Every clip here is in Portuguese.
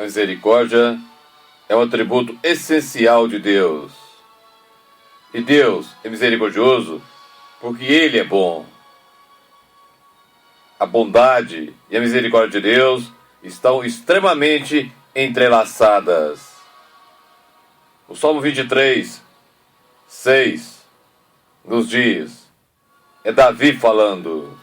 A misericórdia é um atributo essencial de Deus. E Deus é misericordioso porque Ele é bom. A bondade e a misericórdia de Deus estão extremamente entrelaçadas. O Salmo 23, 6, nos diz, é Davi falando: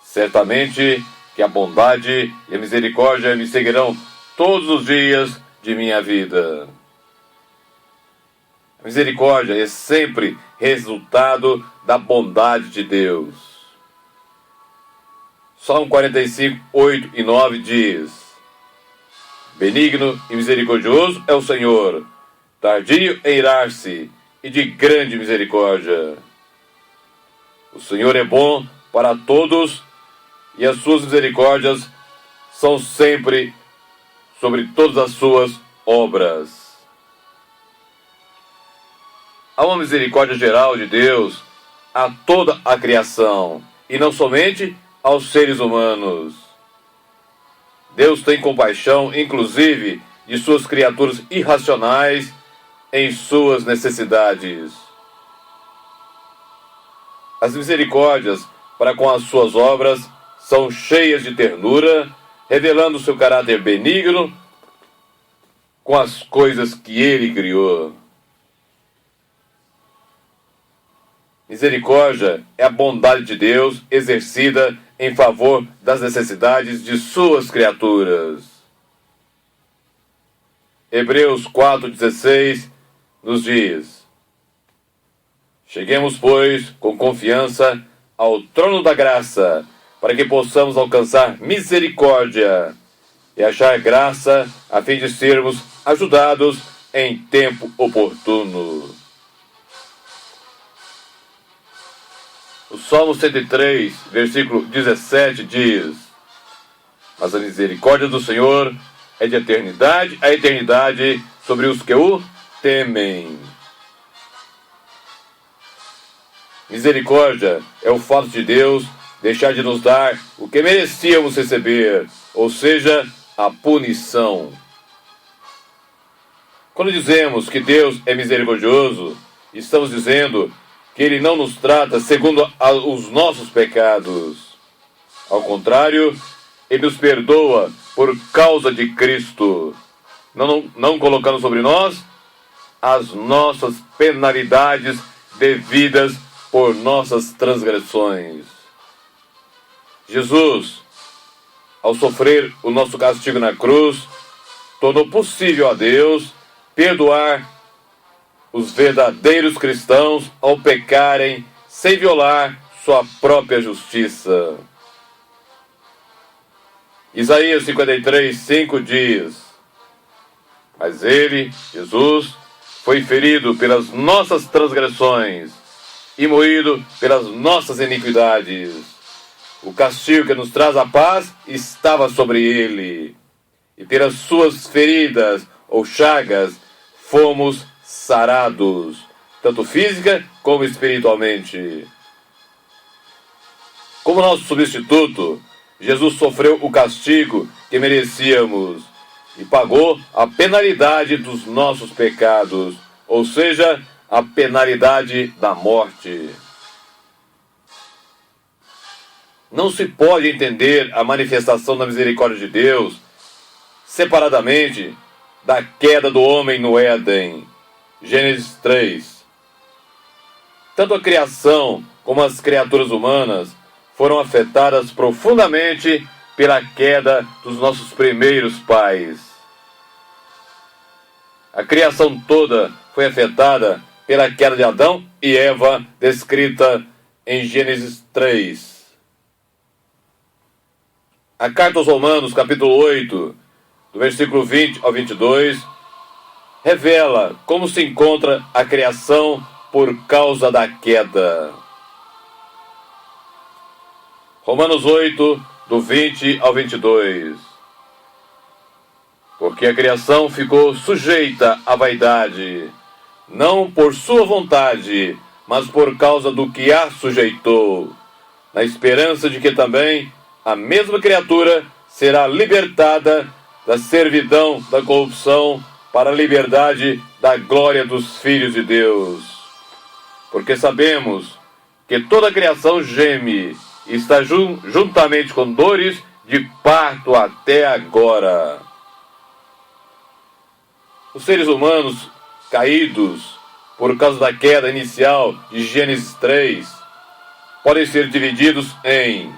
certamente que a bondade e a misericórdia me seguirão todos os dias de minha vida. A misericórdia é sempre resultado da bondade de Deus. Salmo 45, 8 e 9 diz: benigno e misericordioso é o Senhor, tardio em irar-se e de grande misericórdia. O Senhor é bom para todos e as suas misericórdias são sempre sobre todas as suas obras. Há uma misericórdia geral de Deus a toda a criação e não somente aos seres humanos. Deus tem compaixão, inclusive, de suas criaturas irracionais em suas necessidades. As misericórdias para com as suas obras são cheias de ternura, revelando seu caráter benigno com as coisas que Ele criou. Misericórdia é a bondade de Deus exercida em favor das necessidades de suas criaturas. Hebreus 4,16 nos diz: cheguemos, pois, com confiança ao trono da graça, para que possamos alcançar misericórdia e achar graça, a fim de sermos ajudados em tempo oportuno. O Salmo 103, versículo 17 diz: mas a misericórdia do Senhor é de eternidade a eternidade sobre os que o temem. Misericórdia é o fato de Deus deixar de nos dar o que merecíamos receber, ou seja, a punição. Quando dizemos que Deus é misericordioso, estamos dizendo que Ele não nos trata segundo os nossos pecados. Ao contrário, Ele nos perdoa por causa de Cristo, não colocando sobre nós as nossas penalidades devidas por nossas transgressões. Jesus, ao sofrer o nosso castigo na cruz, tornou possível a Deus perdoar os verdadeiros cristãos ao pecarem sem violar sua própria justiça. Isaías 53, 5 diz: mas Ele, Jesus, foi ferido pelas nossas transgressões e moído pelas nossas iniquidades. O castigo que nos traz a paz estava sobre Ele, e pelas suas feridas ou chagas fomos sarados, tanto física como espiritualmente. Como nosso substituto, Jesus sofreu o castigo que merecíamos e pagou a penalidade dos nossos pecados, ou seja, a penalidade da morte. Não se pode entender a manifestação da misericórdia de Deus separadamente da queda do homem no Éden. Gênesis 3. Tanto a criação como as criaturas humanas foram afetadas profundamente pela queda dos nossos primeiros pais. A criação toda foi afetada pela queda de Adão e Eva, descrita em Gênesis 3. A carta aos Romanos, capítulo 8, do versículo 20 ao 22, revela como se encontra a criação por causa da queda. Romanos 8, do 20 ao 22. Porque a criação ficou sujeita à vaidade, não por sua vontade, mas por causa do que a sujeitou, na esperança de que também a mesma criatura será libertada da servidão, da corrupção, para a liberdade da glória dos filhos de Deus. Porque sabemos que toda a criação geme e está juntamente com dores de parto até agora. Os seres humanos caídos, por causa da queda inicial de Gênesis 3, podem ser divididos em: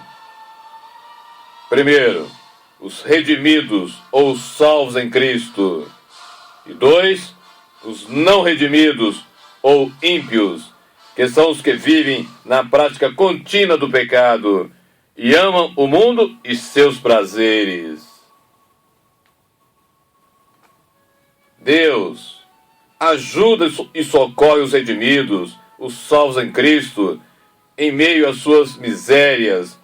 primeiro, os redimidos ou salvos em Cristo, e 2, os não redimidos ou ímpios, que são os que vivem na prática contínua do pecado e amam o mundo e seus prazeres. Deus ajuda e socorre os redimidos, os salvos em Cristo, em meio às suas misérias,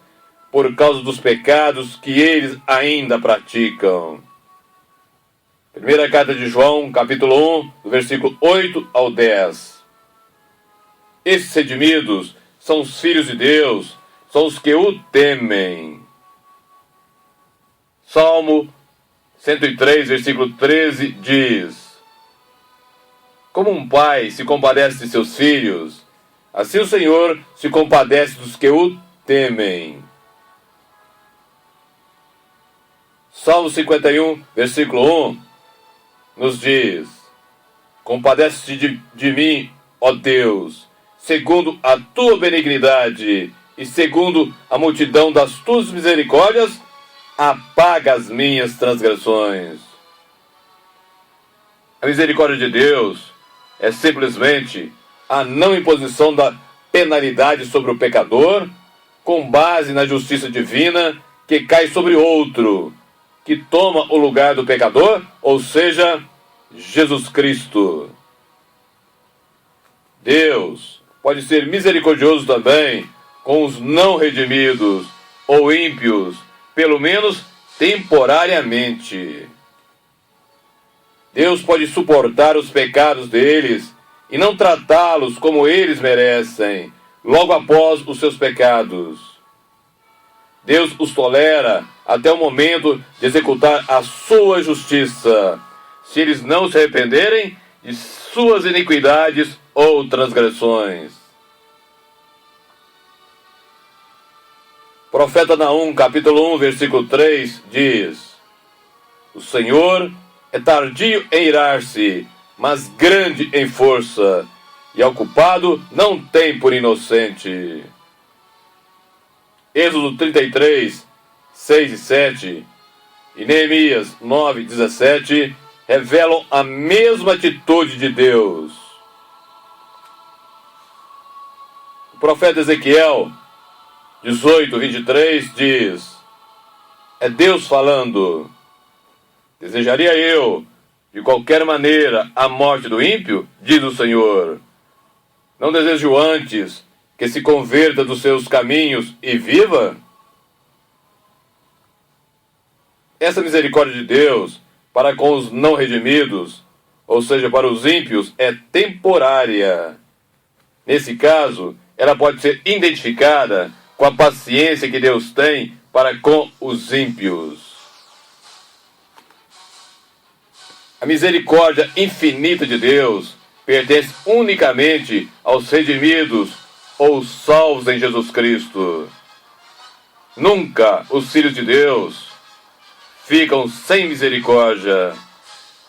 por causa dos pecados que eles ainda praticam. Primeira carta de João, capítulo 1, do versículo 8 ao 10. Esses redimidos são os filhos de Deus, são os que o temem. Salmo 103, versículo 13 diz: como um pai se compadece de seus filhos, assim o Senhor se compadece dos que o temem. Salmo 51, versículo 1, nos diz: compadece-te de mim, ó Deus, segundo a tua benignidade e segundo a multidão das tuas misericórdias, apaga as minhas transgressões. A misericórdia de Deus é simplesmente a não imposição da penalidade sobre o pecador, com base na justiça divina que cai sobre outro, que toma o lugar do pecador, ou seja, Jesus Cristo. Deus pode ser misericordioso também com os não redimidos ou ímpios, pelo menos temporariamente. Deus pode suportar os pecados deles e não tratá-los como eles merecem, logo após os seus pecados. Deus os tolera até o momento de executar a sua justiça, se eles não se arrependerem de suas iniquidades ou transgressões. Profeta Naum, capítulo 1, versículo 3, diz: o Senhor é tardio em irar-se, mas grande em força, e ao culpado não tem por inocente. Êxodo 33, 6 e 7 e Neemias 9, 17 revelam a mesma atitude de Deus. O profeta Ezequiel 18, 23 diz: é Deus falando: desejaria eu, de qualquer maneira, a morte do ímpio? Diz o Senhor. Não desejo antes que se converta dos seus caminhos e viva? Essa misericórdia de Deus para com os não redimidos, ou seja, para os ímpios, é temporária. Nesse caso, ela pode ser identificada com a paciência que Deus tem para com os ímpios. A misericórdia infinita de Deus pertence unicamente aos redimidos ou salvos em Jesus Cristo. Nunca os filhos de Deus ficam sem misericórdia.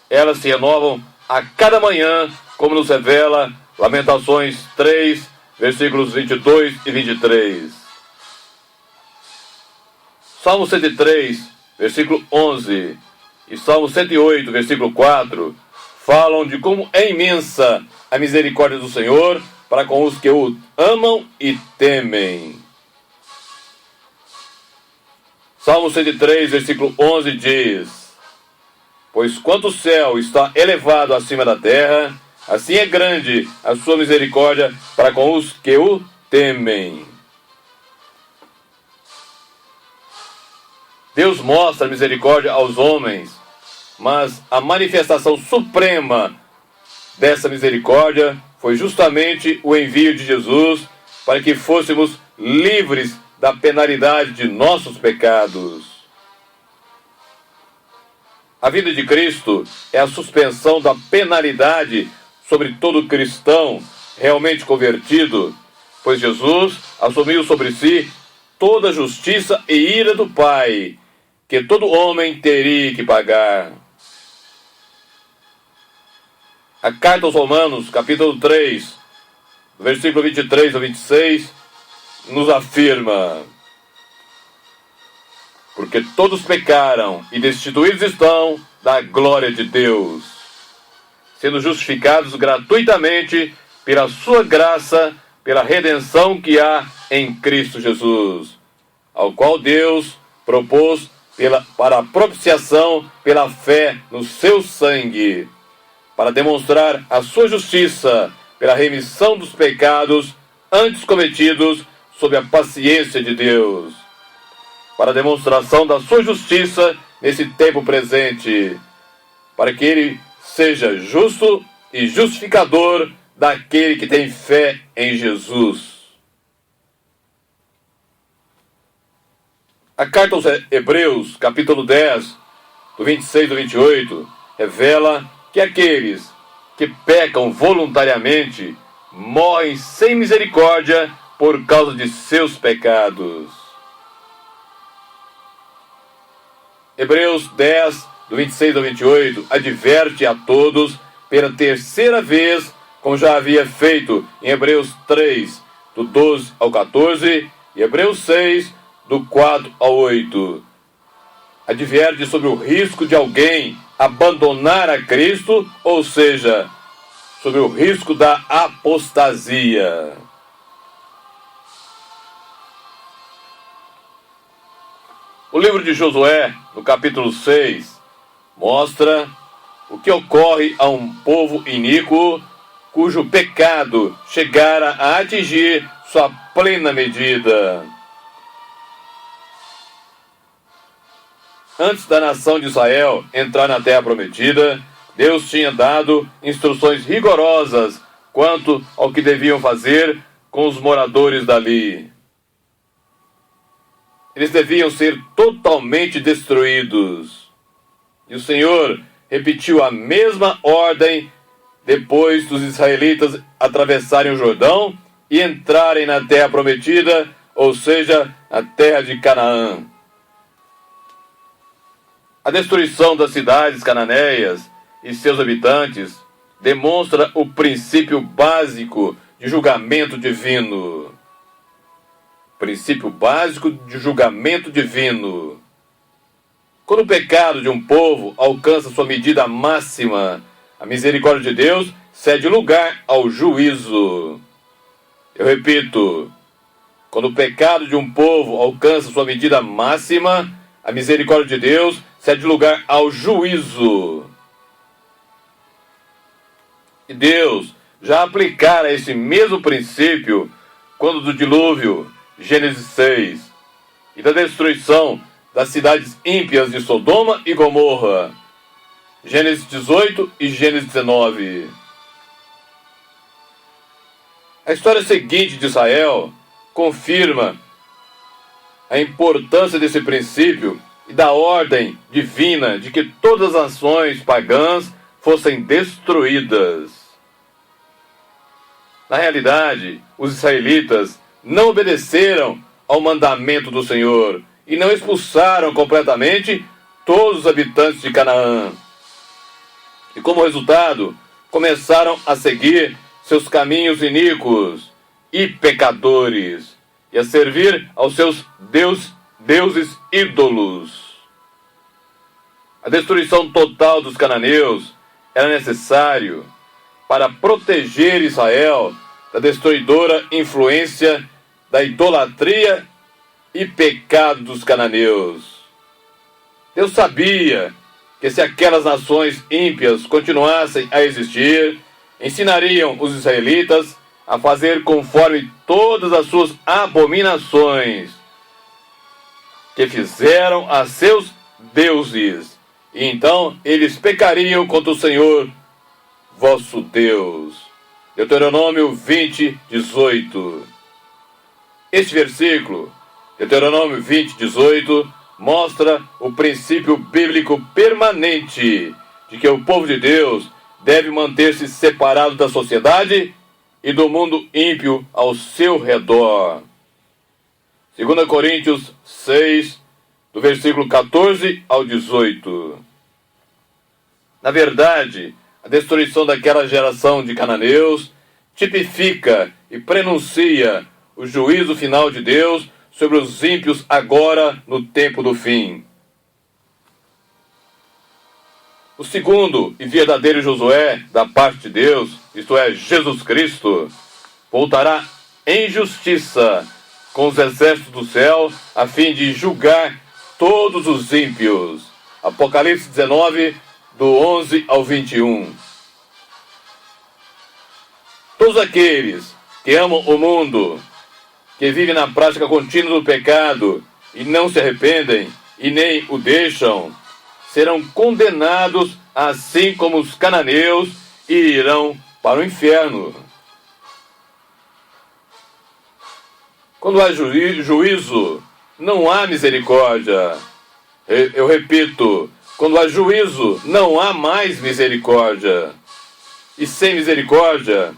Elas se renovam a cada manhã, como nos revela Lamentações 3, versículos 22 e 23. Salmo 103, versículo 11 e Salmo 108, versículo 4 falam de como é imensa a misericórdia do Senhor para com os que o amam e temem. Salmo 103, versículo 11 diz: pois quanto o céu está elevado acima da terra, assim é grande a sua misericórdia para com os que o temem. Deus mostra misericórdia aos homens, mas a manifestação suprema dessa misericórdia foi justamente o envio de Jesus para que fôssemos livres da penalidade de nossos pecados. A vida de Cristo é a suspensão da penalidade sobre todo cristão realmente convertido, pois Jesus assumiu sobre si toda a justiça e ira do Pai, que todo homem teria que pagar. A carta aos Romanos, capítulo 3, versículo 23 a 26, nos afirma: porque todos pecaram e destituídos estão da glória de Deus, sendo justificados gratuitamente pela sua graça, pela redenção que há em Cristo Jesus, ao qual Deus propôs para a propiciação pela fé no seu sangue, para demonstrar a sua justiça pela remissão dos pecados antes cometidos sob a paciência de Deus, para a demonstração da sua justiça nesse tempo presente, para que ele seja justo e justificador daquele que tem fé em Jesus. A carta aos Hebreus, capítulo 10, do 26 ao 28, revela que aqueles que pecam voluntariamente morrem sem misericórdia por causa de seus pecados. Hebreus 10, do 26 ao 28, adverte a todos pela terceira vez, como já havia feito em Hebreus 3, do 12 ao 14, e Hebreus 6, do 4 ao 8. Adverte sobre o risco de alguém abandonar a Cristo, ou seja, sobre o risco da apostasia. O livro de Josué, no capítulo 6, mostra o que ocorre a um povo iníquo cujo pecado chegara a atingir sua plena medida. Antes da nação de Israel entrar na terra prometida, Deus tinha dado instruções rigorosas quanto ao que deviam fazer com os moradores dali. Eles deviam ser totalmente destruídos. E o Senhor repetiu a mesma ordem depois dos israelitas atravessarem o Jordão e entrarem na terra prometida, ou seja, a terra de Canaã. A destruição das cidades cananeias e seus habitantes demonstra o princípio básico de julgamento divino. Princípio básico de julgamento divino. Quando o pecado de um povo alcança sua medida máxima, a misericórdia de Deus cede lugar ao juízo. Eu repito, quando o pecado de um povo alcança sua medida máxima, a misericórdia de Deus cede lugar ao juízo. E Deus já aplicara esse mesmo princípio quando do dilúvio, Gênesis 6, e da destruição das cidades ímpias de Sodoma e Gomorra, Gênesis 18 e Gênesis 19. A história seguinte de Israel confirma a importância desse princípio e da ordem divina de que todas as nações pagãs fossem destruídas. Na realidade, os israelitas não obedeceram ao mandamento do Senhor e não expulsaram completamente todos os habitantes de Canaã. E como resultado, começaram a seguir seus caminhos iníquos e pecadores e a servir aos seus deuses ídolos. A destruição total dos cananeus era necessário para proteger Israel da destruidora influência da idolatria e pecado dos cananeus. Deus sabia que se aquelas nações ímpias continuassem a existir, ensinariam os israelitas a fazer conforme todas as suas abominações que fizeram a seus deuses, e então eles pecariam contra o Senhor vosso Deus. Deuteronômio 20, 18. Este versículo, Deuteronômio 20, 18, mostra o princípio bíblico permanente de que o povo de Deus deve manter-se separado da sociedade e do mundo ímpio ao seu redor. 2 Coríntios 6, do versículo 14 ao 18. Na verdade, a destruição daquela geração de cananeus tipifica e prenuncia o juízo final de Deus sobre os ímpios agora no tempo do fim. O segundo e verdadeiro Josué da parte de Deus, isto é, Jesus Cristo, voltará em justiça com os exércitos do céu a fim de julgar todos os ímpios. Apocalipse 19, do 11 ao 21. Todos aqueles que amam o mundo, que vivem na prática contínua do pecado e não se arrependem e nem o deixam, serão condenados assim como os cananeus e irão para o inferno. Quando há juízo, não há misericórdia. Eu repito, quando há juízo, não há mais misericórdia. E sem misericórdia,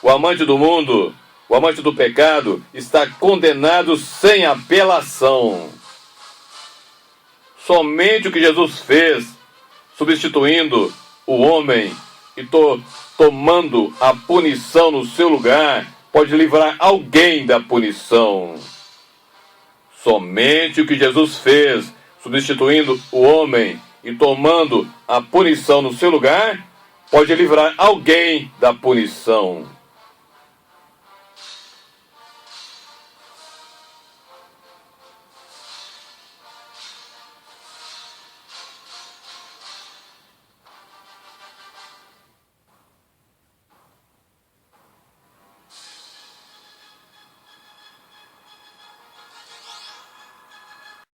o amante do mundo, o amante do pecado, está condenado sem apelação. Somente o que Jesus fez, substituindo o homem e tomando a punição no seu lugar, pode livrar alguém da punição. Somente o que Jesus fez, substituindo o homem e tomando a punição no seu lugar, pode livrar alguém da punição.